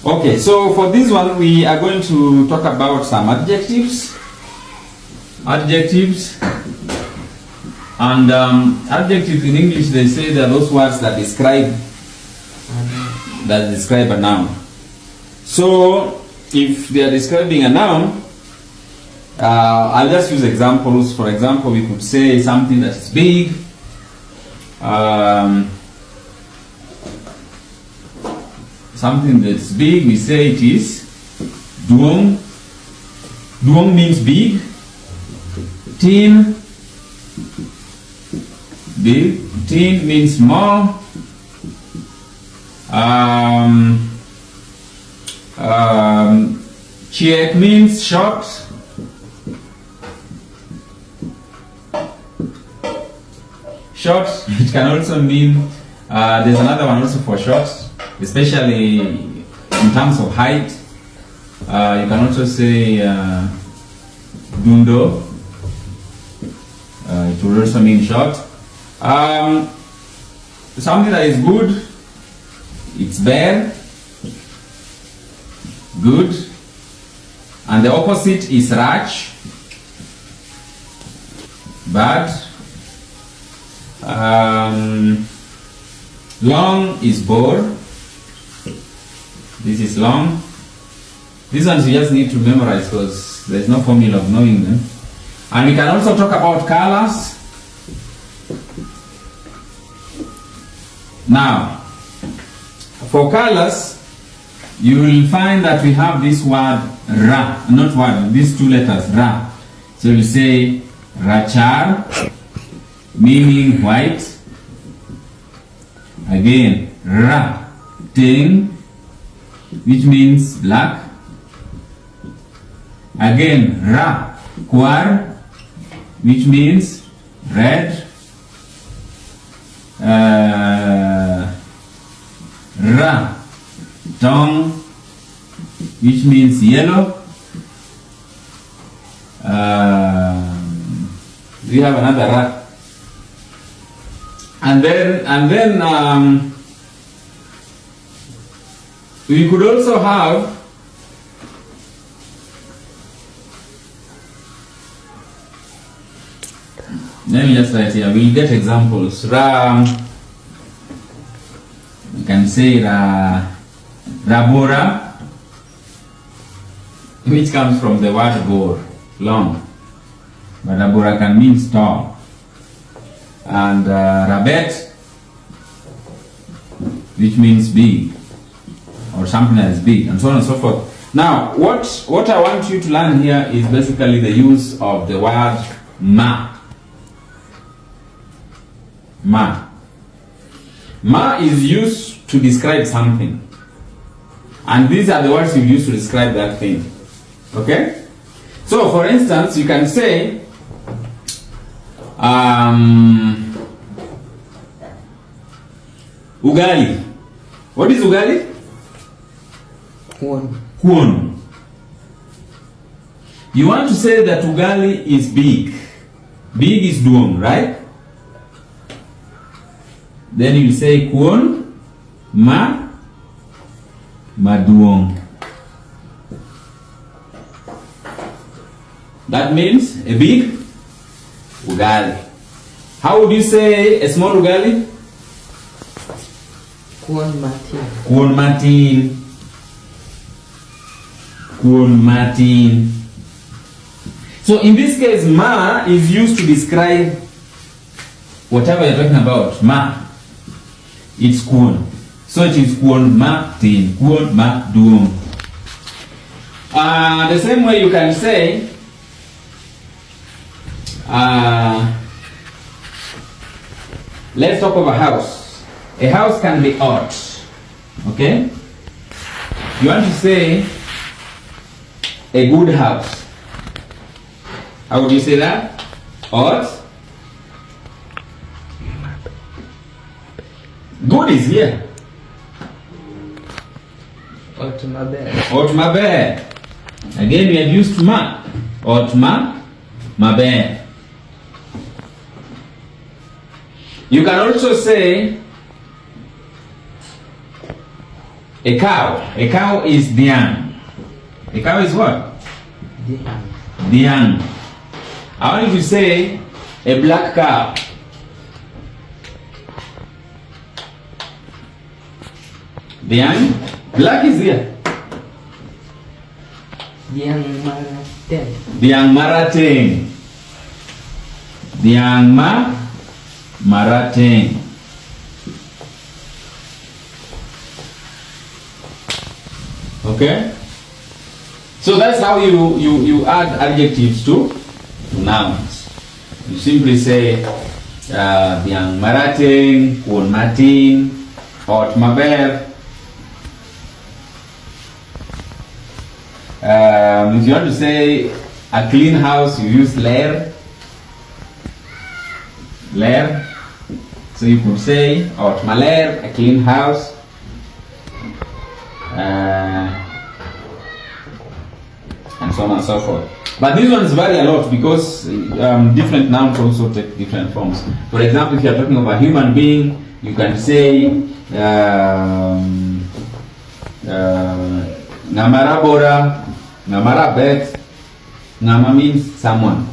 Okay, so for this one, we are going to talk about some adjectives. Adjectives. And adjectives in English, they say they're those words that describe a noun. So, if they are describing a noun, I'll just use examples. For example, we could say something that is big. Something that's big, we say it is duong. Duong means big. Tin. Big. Tin means small. Chiek means short. Short, it can also mean, there's another one also for short, especially in terms of height. You can also say dundo. It will also mean short. Something that is good, it's bad, good, and the opposite is rach, bad. Long is bore. This is long. These ones you just need to memorize because there's no formula of knowing them. And we can also talk about colors. Now, for colors, you will find that we have this word ra, not word, these two letters ra. So you say rachar, meaning white. Again, ra, ting, which means black. Again, ra, kwar, which means red. Ra, tong, which means yellow. We have another ra. And then we could also have let me just write here. We'll get examples. Ra, you can say rabora, which comes from the word bor, long. But rabora can mean tall. And rabet, which means big, or something that is big, and so on and so forth. Now, what I want you to learn here is basically the use of the word ma. Ma. Ma is used to describe something. And these are the words you use to describe that thing. Okay? So, for instance, you can say, ugali. What is ugali? Kuon. You want to say that ugali is big. Big is duong, right? Then you say kuon maduong. That means a big ugali. How would you say a small ugali? Kuon matin. Kuon matin. Kuon matin. So in this case, ma is used to describe whatever you're talking about. Ma. It's kuon. So it is kuon matin. Kuon maduong. The same way you can say let's talk of a house. A house can be odd. Okay? You want to say a good house. How would you say that? Odd? Good is here. Otmabe. Again, we have used ma. Mabe. You can also say A cow. A cow is diang. A cow is what? Diang. Diang. I want you to say a black cow. Diang. Black is here. Diang Maraten. Diang Marating. Diang Marating. Okay? So that's how you add adjectives to nouns. You simply say Diang Marating, Kun Matin, Ot Maber. If you want to say a clean house, you use ler. Ler. So you could say Ot Maler, a clean house. And so on and so forth. But these ones vary a lot because different nouns also take different forms. For example, if you are talking about a human being, you can say Namara Bora, Namara Bet. Nama means someone.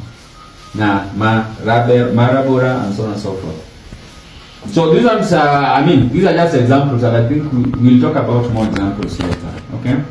Marabora, and so on and so forth. So these ones, these are just examples, and I think we'll talk about more examples later. Okay.